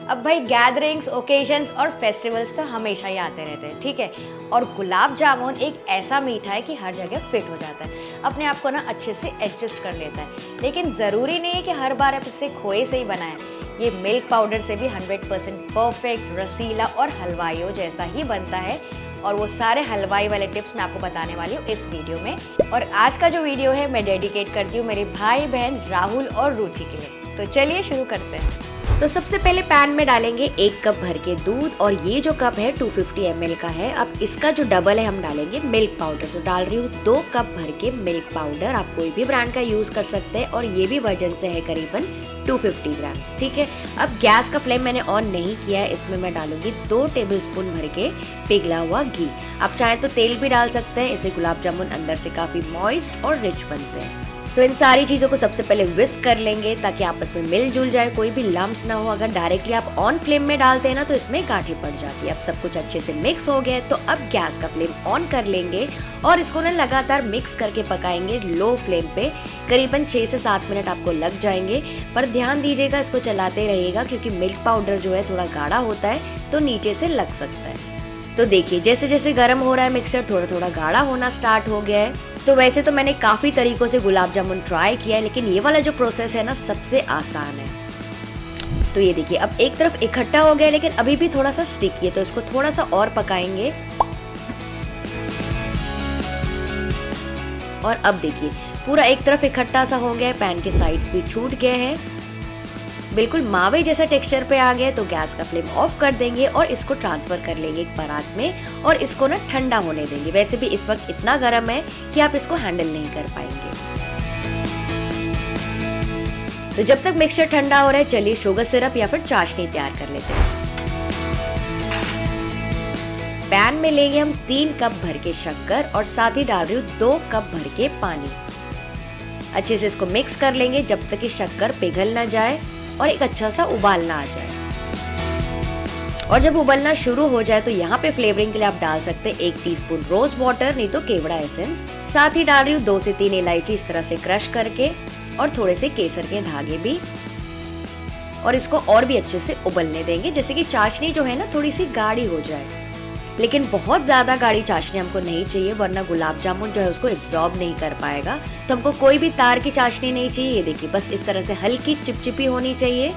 अब भाई gatherings, occasions और फेस्टिवल्स तो हमेशा ही आते रहते हैं, ठीक है। और गुलाब जामुन एक ऐसा मीठा है कि हर जगह फिट हो जाता है, अपने आप को ना अच्छे से एडजस्ट कर लेता है। लेकिन ज़रूरी नहीं है कि हर बार आप इसे खोए से ही बनाएं। ये मिल्क पाउडर से भी 100% परफेक्ट, रसीला और हलवाइयों जैसा ही बनता है। और वो सारे हलवाई वाले टिप्स मैं आपको बताने वाली हूँ इस वीडियो में। और आज का जो वीडियो है मैं डेडिकेट करती हूँ मेरे भाई बहन राहुल और रुचि के लिए। तो चलिए शुरू करते हैं। तो सबसे पहले पैन में डालेंगे 1 कप भर के दूध, और ये जो कप है 250 ml का है। अब इसका जो डबल है हम डालेंगे मिल्क पाउडर। तो डाल रही हूँ 2 कप भर के मिल्क पाउडर। आप कोई भी ब्रांड का यूज कर सकते हैं, और ये भी वजन से है करीबन 250 ग्राम्स, ठीक है। अब गैस का फ्लेम मैंने ऑन नहीं किया है। इसमें मैं डालूंगी 2 टेबलस्पून भर के पिघला हुआ घी। आप चाहें तो तेल भी डाल सकते हैं, इससे गुलाब जामुन अंदर से काफी मॉइस्ट और रिच बनते हैं। तो इन सारी चीज़ों को सबसे पहले विस्क कर लेंगे ताकि आपस में मिल जुल जाए, कोई भी लम्स ना हो। अगर डायरेक्टली आप ऑन फ्लेम में डालते हैं ना तो इसमें गांठें पड़ जाती है। अब सब कुछ अच्छे से मिक्स हो गया है, तो अब गैस का फ्लेम ऑन कर लेंगे और इसको ना लगातार मिक्स करके पकाएंगे लो फ्लेम पे। करीबन 6 से 7 मिनट आपको लग जाएंगे, पर ध्यान दीजिएगा इसको चलाते रहिएगा क्योंकि मिल्क पाउडर जो है थोड़ा गाढ़ा होता है तो नीचे से लग सकता है। तो देखिए जैसे जैसे गर्म हो रहा है मिक्सचर, थोड़ा थोड़ा गाढ़ा होना स्टार्ट हो गया है। तो वैसे तो मैंने काफ़ी तरीकों से गुलाब जामुन ट्राई किया है, लेकिन ये वाला जो प्रोसेस है ना सबसे आसान है। तो ये देखिए अब एक तरफ इकट्ठा हो गया, लेकिन अभी भी थोड़ा सा स्टिकी है, तो इसको थोड़ा सा और पकाएंगे। और अब देखिए पूरा एक तरफ इकट्ठा सा हो गया है, पैन के साइड्स भी छूट गए हैं, बिल्कुल मावे जैसा टेक्सचर पे आ गया है। तो गैस का फ्लेम ऑफ कर देंगे और इसको ट्रांसफर कर लेंगे एक परात में, और इसको ना ठंडा होने देंगे। वैसे भी इस वक्त इतना गर्म है कि आप इसको हैंडल नहीं कर पाएंगे। तो जब तक मिक्सचर ठंडा हो रहा है, चलिए शुगर सिरप या फिर चाशनी तैयार कर लेते हैं। पैन में लेंगे हम 3 कप भर के शक्कर, और साथ ही डाल रही हूँ 2 कप भर के पानी। अच्छे से इसको मिक्स कर लेंगे जब तक कि शक्कर पिघल ना जाए और एक अच्छा सा उबाल ना आ जाए। और जब उबलना शुरू हो जाए तो यहाँ पे फ्लेवरिंग के लिए आप डाल सकते हैं 1 टीस्पून रोज वाटर, नहीं तो केवड़ा एसेंस। साथ ही डाल रही हूँ 2 से 3 इलायची इस तरह से क्रश करके, और थोड़े से केसर के धागे भी। और इसको और भी अच्छे से उबलने देंगे, जैसे कि चाशनी जो है ना थोड़ी सी गाढ़ी हो जाए। लेकिन बहुत ज्यादा गाढ़ी चाशनी हमको नहीं चाहिए, वरना गुलाब जामुन जो है उसको एब्जॉर्ब नहीं कर पाएगा। तो हमको कोई भी तार की चाशनी नहीं चाहिए। ये देखिए बस इस तरह से हल्की चिपचिपी होनी चाहिए।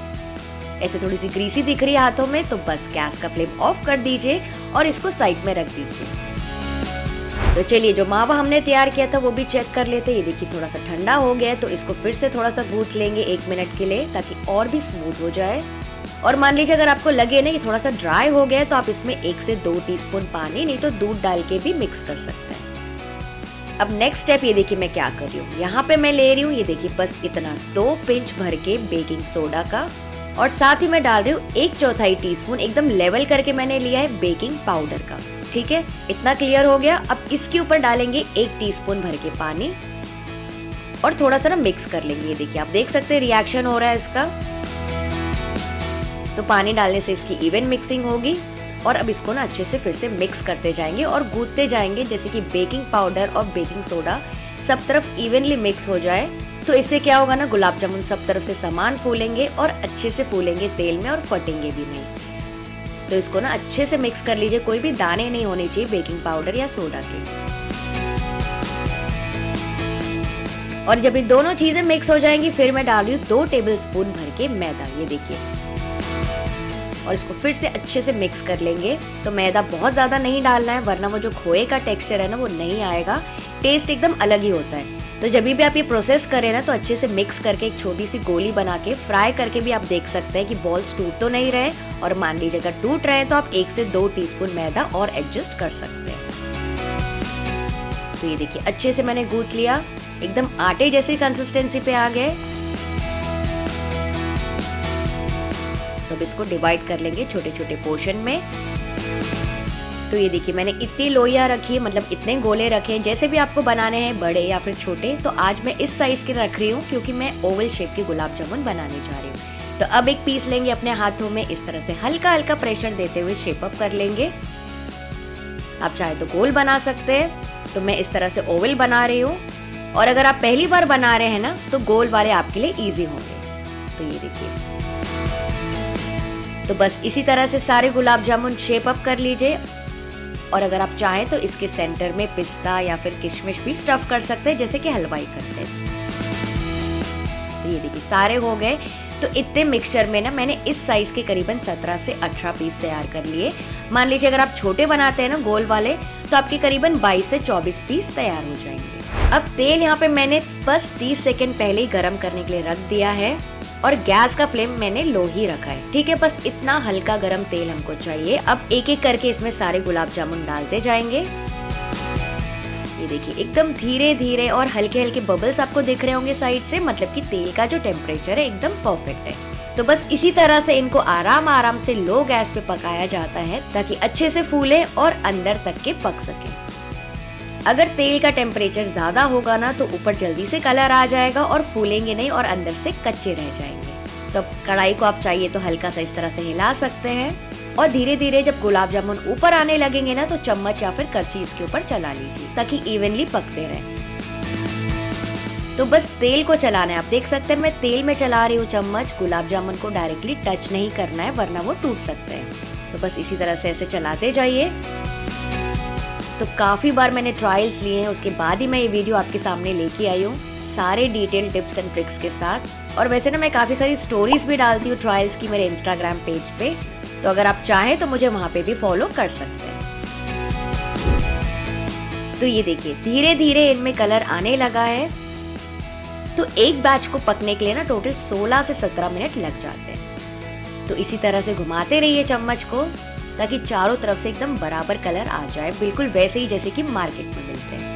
ऐसे थोड़ी सी ग्रीसी दिख रही है हाथों में, तो बस गैस का फ्लेम ऑफ कर दीजिए और इसको साइड में रख दीजिए। तो चलिए जो मावा हमने तैयार किया था वो भी चेक कर लेते हैं। ये देखिए थोड़ा सा ठंडा हो गया है, तो इसको फिर से थोड़ा सा गूंथ लेंगे 1 मिनट के लिए, ताकि और भी स्मूथ हो जाए। और मान लीजिए अगर आपको लगे ना ये थोड़ा सा ड्राई हो गया है, तो आप इसमें 1 से 2 टीस्पून पानी, नहीं तो दूध डाल के भी मिक्स कर सकते हैं। अब नेक्स्ट स्टेप ये देखिए मैं क्या कर रही हूँ। यहाँ पे मैं ले रही हूँ, ये देखिए बस इतना 2 पिंच भर के बेकिंग सोडा का, और साथ ही मैं डाल रही हूँ 1/4 टीस्पून एकदम लेवल करके मैंने लिया है बेकिंग पाउडर का, ठीक है। इतना क्लियर हो गया। अब इसके ऊपर डालेंगे 1 टीस्पून भर के पानी, और थोड़ा सा ना मिक्स कर लेंगे। ये देखिए आप देख सकते हैं रिएक्शन हो रहा है इसका। तो पानी डालने से इसकी इवन मिक्सिंग होगी, और अब इसको ना अच्छे से फिर से मिक्स करते जाएंगे और गूंथते जाएंगे, जैसे कि बेकिंग पाउडर और बेकिंग सोडा सब तरफ इवनली मिक्स हो जाए। तो इससे क्या होगा ना, गुलाब जामुन सब तरफ से समान फूलेंगे और अच्छे से फूलेंगे तेल में, और फटेंगे भी नहीं। तो इसको ना अच्छे से मिक्स कर लीजिए, कोई भी दाने नहीं होने चाहिए बेकिंग पाउडर या सोडा के। और जब ये दोनों चीजें मिक्स हो जाएंगी, फिर मैं डाल रही हूँ 2 टेबलस्पून भर के मैदा। ये देखिए, और इसको फिर से अच्छे से मिक्स कर लेंगे। तो मैदा बहुत ज़्यादा नहीं डालना है, वरना वो जो खोए का टेक्सचर है ना वो नहीं आएगा, टेस्ट एकदम अलग ही होता है। तो जब भी आप ये प्रोसेस करें ना, तो अच्छे से मिक्स करके एक छोटी सी गोली बना के फ्राई करके भी आप देख सकते हैं कि बॉल्स टूट तो नहीं रहे। और मान लीजिए अगर टूट रहे हैं तो आप 1 से 2 टीस्पून मैदा और एडजस्ट कर सकते हैं। तो ये देखिए अच्छे से मैंने गूंथ लिया, एकदम आटे जैसी कंसिस्टेंसी पे आ गए। तो अब इसको डिवाइड कर लेंगे छोटे छोटे पोर्शन में। तो ये देखिए मैंने इतनी लोइयां रखी है, मतलब इतने गोले रखे हैं। जैसे भी आपको बनाने हैं, बड़े या फिर छोटे, तो आज मैं इस साइज के रख रही हूँ क्योंकि मैं ओवल शेप की गुलाब जामुन बनाने जा रही हूँ। तो अब एक पीस लेंगे अपने हाथों में, इस तरह से हल्का हल्का प्रेशर देते हुए शेप अप कर लेंगे। आप चाहे तो गोल बना सकते हैं, तो मैं इस तरह से ओवल बना रही हूँ। और अगर आप पहली बार बना रहे हैं ना, तो गोल वाले आपके लिए ईजी होंगे। तो ये देखिए तो बस इसी तरह से सारे गुलाब जामुन शेप अप कर लीजिए। और अगर आप चाहें तो इसके सेंटर में पिस्ता या फिर किशमिश भी स्टफ कर सकते हैं, जैसे कि हलवाई करते हैं। तो ये देखिए सारे हो गए। तो इतने मिक्सचर में ना मैंने इस साइज के करीबन 17 से 18 पीस तैयार कर लिए। मान लीजिए अगर आप छोटे बनाते हैं ना गोल वाले, तो आपके करीबन 22 से 24 पीस तैयार हो जाएंगे। अब तेल यहाँ पे मैंने बस 30 सेकंड पहले ही गर्म करने के लिए रख दिया है और गैस का फ्लेम मैंने लो ही रखा है। ठीक है, बस इतना हल्का गरम तेल हमको चाहिए। अब एक एक करके इसमें सारे गुलाब जामुन डालते जाएंगे। ये देखिए एकदम धीरे धीरे और हल्के हल्के बबल्स आपको दिख रहे होंगे साइड से, मतलब कि तेल का जो टेम्परेचर है एकदम परफेक्ट है। तो बस इसी तरह से इनको आराम आराम से लो गैस पे पकाया जाता है ताकि अच्छे से फूले और अंदर तक के पक सके। अगर तेल का टेम्परेचर ज्यादा होगा ना तो ऊपर जल्दी से कलर आ जाएगा और फूलेंगे नहीं और अंदर से कच्चे रह जाएंगे। तो कढ़ाई को आप चाहिए तो हल्का सा इस तरह से हिला सकते हैं और धीरे धीरे जब गुलाब जामुन ऊपर आने लगेंगे ना तो चम्मच या फिर करछी इसके ऊपर चला लीजिए ताकि इवनली पकते रहे। तो बस तेल को चलाना है। आप देख सकते हैं मैं तेल में चला रही हूँ चम्मच, गुलाब जामुन को डायरेक्टली टच नहीं करना है वरना वो टूट सकते हैं। तो बस इसी तरह से ऐसे चलाते जाइए। तो काफी बार मैंने ट्रायल्स लिए हैं, उसके बाद ही मैं ये वीडियो आपके सामने लेके आई हूँ सारे डिटेल टिप्स एंड ट्रिक्स के साथ। और वैसे ना मैं काफी सारी स्टोरीज भी डालती हूँ ट्रायल्स की मेरे इंस्टाग्राम पेज पे, तो अगर आप चाहें तो मुझे वहां पे भी फॉलो कर सकते हैं। तो ये देखिए धीरे धीरे इनमें कलर आने लगा है। तो एक बैच को पकने के लिए ना टोटल 16 से 17 मिनट लग जाते हैं। तो इसी तरह से घुमाते रहिए चम्मच को ताकि चारों तरफ से एकदम बराबर कलर आ जाए, बिल्कुल वैसे ही जैसे कि मार्केट में मिलते हैं।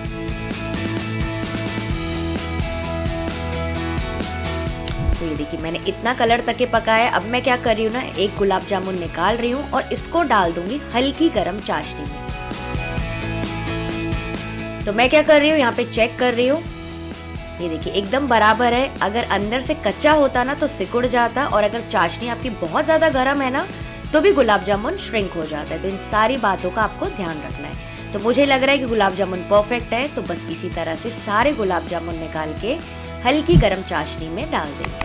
तो ये देखिए मैंने इतना कलर तक के पकाया। अब मैं क्या कर रही हूँ ना, एक गुलाब जामुन निकाल रही हूँ और इसको डाल दूंगी हल्की गरम चाशनी में। तो मैं क्या कर रही हूँ यहाँ पे चेक कर रही हूँ, ये देखिए एकदम बराबर है। अगर अंदर से कच्चा होता ना तो सिकुड़ जाता, और अगर चाशनी आपकी बहुत ज्यादा गर्म है ना तो भी गुलाब जामुन श्रिंक हो जाता है। तो इन सारी बातों का आपको ध्यान रखना है। तो मुझे लग रहा है कि गुलाब जामुन परफेक्ट है। तो बस इसी तरह से सारे गुलाब जामुन निकाल के हल्की गरम चाशनी में डाल देंगे।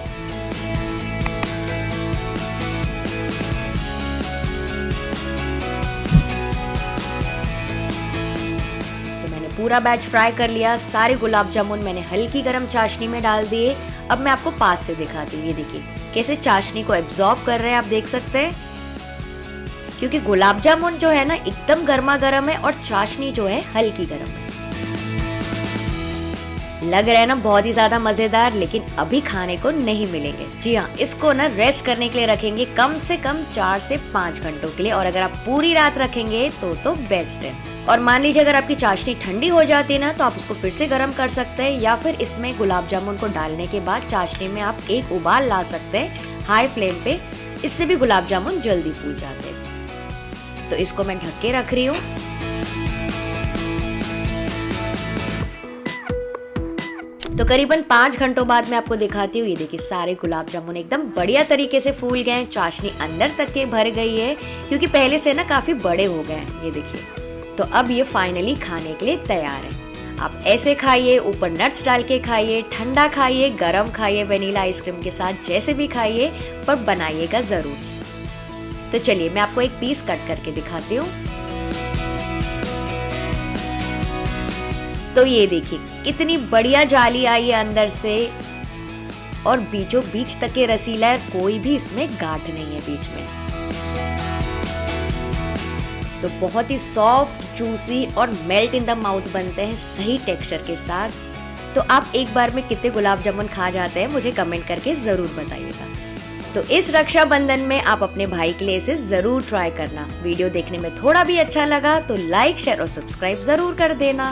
तो मैंने पूरा बैच फ्राई कर लिया। सारे गुलाब जामुन मैंने हल्की गरम चाशनी में डाल दिए। अब मैं आपको पास से दिखाती हूँ, ये देखिए कैसे चाशनी को एब्जॉर्ब कर रहे हैं, आप देख सकते हैं। क्योंकि गुलाब जामुन जो है ना एकदम गर्मा गर्म है और चाशनी जो है हल्की गर्म है। लग रहा है ना बहुत ही ज्यादा मजेदार, लेकिन अभी खाने को नहीं मिलेंगे। जी हाँ, इसको ना रेस्ट करने के लिए रखेंगे कम से कम 4 से 5 घंटों के लिए, और अगर आप पूरी रात रखेंगे तो बेस्ट है। और मान लीजिए अगर आपकी चाशनी ठंडी हो जाती है ना तो आप उसको फिर से गर्म कर सकते हैं, या फिर इसमें गुलाब जामुन को डालने के बाद चाशनी में आप एक उबाल ला सकते हैं हाई फ्लेम पे। इससे भी गुलाब जामुन जल्दी फूल जाते हैं। तो इसको मैं ढक के रख रही हूँ। तो करीबन 5 घंटों बाद मैं आपको दिखाती हूँ। ये देखिए सारे गुलाब जामुन एकदम बढ़िया तरीके से फूल गए हैं, चाशनी अंदर तक के भर गई है क्योंकि पहले से ना काफी बड़े हो गए हैं। ये देखिए, तो अब ये फाइनली खाने के लिए तैयार है। आप ऐसे खाइए, ऊपर नट्स डाल के खाइए, ठंडा खाइए, गरम खाइए, वेनिला आइसक्रीम के साथ, जैसे भी खाइए, पर बनाइएगा जरूर। तो चलिए मैं आपको एक पीस कट करके दिखाती हूँ। तो ये देखिए कितनी बढ़िया जाली आई है अंदर से, और बीचों बीच तक के रसीला है, कोई भी इसमें गांठ नहीं है बीच में। तो बहुत ही सॉफ्ट, जूसी और मेल्ट इन द माउथ बनते हैं सही टेक्सचर के साथ। तो आप एक बार में कितने गुलाब जामुन खा जाते हैं मुझे कमेंट करके जरूर बताइएगा। तो इस रक्षाबंधन में आप अपने भाई के लिए इसे जरूर ट्राई करना। वीडियो देखने में थोड़ा भी अच्छा लगा तो लाइक, शेयर और सब्सक्राइब जरूर कर देना।